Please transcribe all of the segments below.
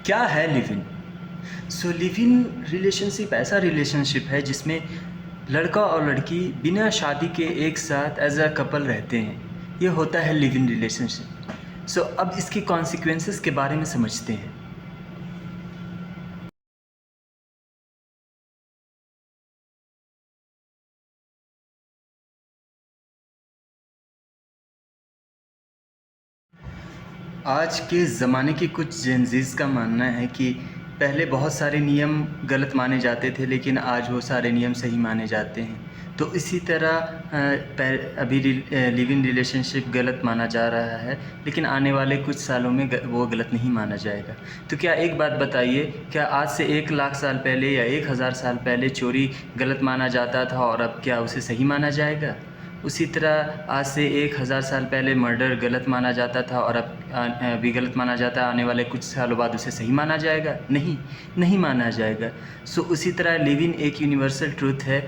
क्या है live in? So live in relationship ऐसा रिलेशनशिप है जिसमें लड़का और लड़की बिना शादी के एक साथ एज अ कपल रहते हैं। ये होता है लिव इन रिलेशनशिप। सो अब इसके कॉन्सिक्वेंसेस के बारे में समझते हैं। आज के ज़माने की कुछ जेनज़ीज़ का मानना है कि पहले बहुत सारे नियम गलत माने जाते थे, लेकिन आज वो सारे नियम सही माने जाते हैं। तो इसी तरह अभी लिव इन रिलेशनशिप गलत माना जा रहा है, लेकिन आने वाले कुछ सालों में वो गलत नहीं माना जाएगा। तो क्या एक बात बताइए, क्या आज से 1 लाख साल पहले या 1000 साल पहले चोरी गलत माना जाता था और अब क्या उसे सही माना जाएगा? उसी तरह आज से 1000 साल पहले मर्डर गलत माना जाता था और अब भी गलत माना जाता है। आने वाले कुछ सालों बाद उसे सही माना जाएगा? नहीं, नहीं माना जाएगा। सो उसी तरह लिव इन एक यूनिवर्सल ट्रूथ है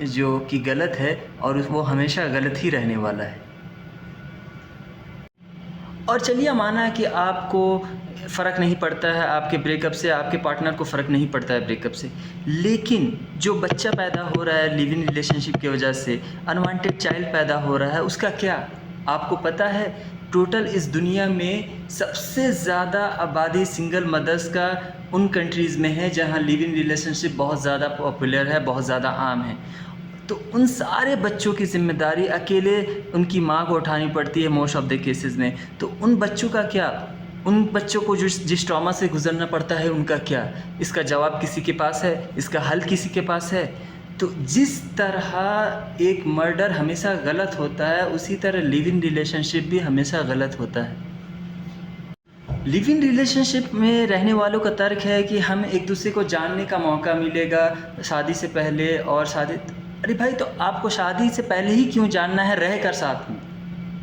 जो कि गलत है और वो हमेशा गलत ही रहने वाला है। और चलिए माना कि आपको फ़र्क नहीं पड़ता है आपके ब्रेकअप से, आपके पार्टनर को फ़र्क नहीं पड़ता है ब्रेकअप से, लेकिन जो बच्चा पैदा हो रहा है लिव इन रिलेशनशिप की वजह से, अनवांटेड चाइल्ड पैदा हो रहा है, उसका क्या? आपको पता है टोटल इस दुनिया में सबसे ज़्यादा आबादी सिंगल मदर्स का उन कंट्रीज़ में है जहाँ लिव इन रिलेशनशिप बहुत ज़्यादा पॉपुलर है, बहुत ज़्यादा आम है। तो उन सारे बच्चों की ज़िम्मेदारी अकेले उनकी माँ को उठानी पड़ती है मोस्ट ऑफ़ द केसेस में। तो उन बच्चों का क्या? उन बच्चों को जिस ट्रॉमा से गुज़रना पड़ता है उनका क्या? इसका जवाब किसी के पास है? इसका हल किसी के पास है? तो जिस तरह एक मर्डर हमेशा गलत होता है, उसी तरह लिव इन रिलेशनशिप भी हमेशा गलत होता है। लिव इन रिलेशनशिप में रहने वालों का तर्क है कि हम एक दूसरे को जानने का मौका मिलेगा शादी से पहले, और शादी, अरे भाई तो आपको शादी से पहले ही क्यों जानना है रह कर साथ में?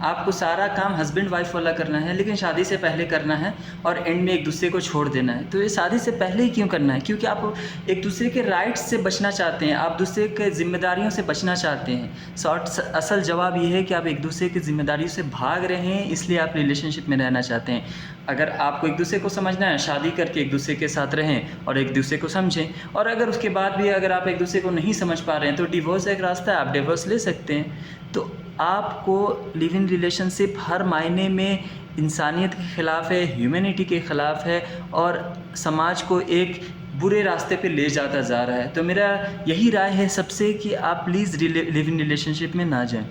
आपको सारा काम हस्बैंड वाइफ वाला करना है, लेकिन शादी से पहले करना है और एंड में एक दूसरे को छोड़ देना है। तो ये शादी से पहले ही क्यों करना है? क्योंकि आप एक दूसरे के राइट्स से बचना चाहते हैं, आप दूसरे के ज़िम्मेदारियों से बचना चाहते हैं। असल जवाब ये है कि आप एक दूसरे की ज़िम्मेदारियों से भाग रहे हैं, इसलिए आप रिलेशनशिप में रहना चाहते हैं। अगर आपको एक दूसरे को समझना है, शादी करके एक दूसरे के साथ रहें और एक दूसरे को समझें। और अगर उसके बाद भी अगर आप एक दूसरे को नहीं समझ पा रहे हैं तो डिवोर्स एक रास्ता है, आप डिवोर्स ले सकते हैं। तो आपको लिव इन रिलेशनशिप हर मायने में इंसानियत के ख़िलाफ़ है, ह्यूमैनिटी के ख़िलाफ़ है और समाज को एक बुरे रास्ते पे ले जाता जा रहा है। तो मेरा यही राय है सबसे कि आप प्लीज़ लिव इन रिलेशनशिप में ना जाएं।